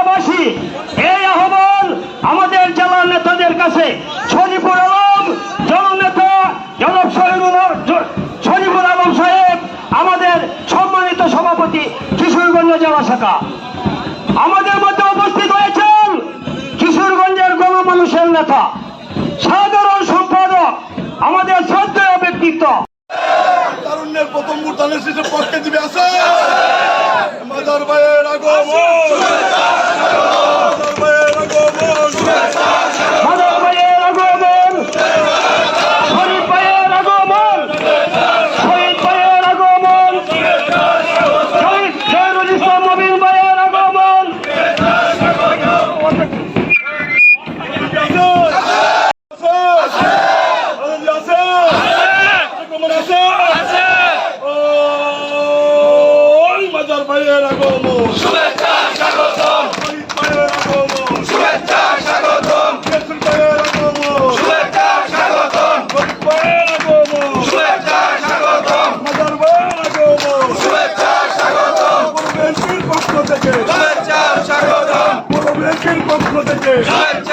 জেলাবাসী এই আহ্বান আমাদের জেলার নেতাদের কাছে। শরীফুল আলম জননেতা জনাব শরীফুল আলম সাহেব আমাদের সম্মানিত সভাপতি কিশোরগঞ্জ জেলা শাখা, আমাদের মধ্যে উপস্থিত হয়েছেন কিশোরগঞ্জের গণমানুষের নেতা সাধারণ সম্পাদক আমাদের শ্রদ্ধেয় ব্যক্তিত্ব তারুণ্যের প্রথম ভোটানের শেষে পক্ষে দিবে আছে মাদার ভাইয়ের আগমন, মাদার ভাইয়ের আগমন, শরীফ ভাইয়ের আগমন, শহীদ ভাইয়ের আগমন, শহীদ জয়নুল ইসলাম নবীন ভাইয়ের আগমন। মাদার ভাইয়ের আগমন, শুভেচ্ছা স্বাগতম, শহীদ ভাইয়ের আগমন, শুভেচ্ছা স্বাগতম, কেশর ভাইয়ের আগমন, শুভেচ্ছা স্বাগতম, শহীদ ভাইয়ের আগমন, শুভেচ্ছা স্বাগতম, মাদার ভাইয়ের আগমন, শুভেচ্ছা স্বাগতম, বিএনপির পক্ষ থেকে, শুভেচ্ছা স্বাগতম, বিএনপির পক্ষ থেকে শুভেচ্ছা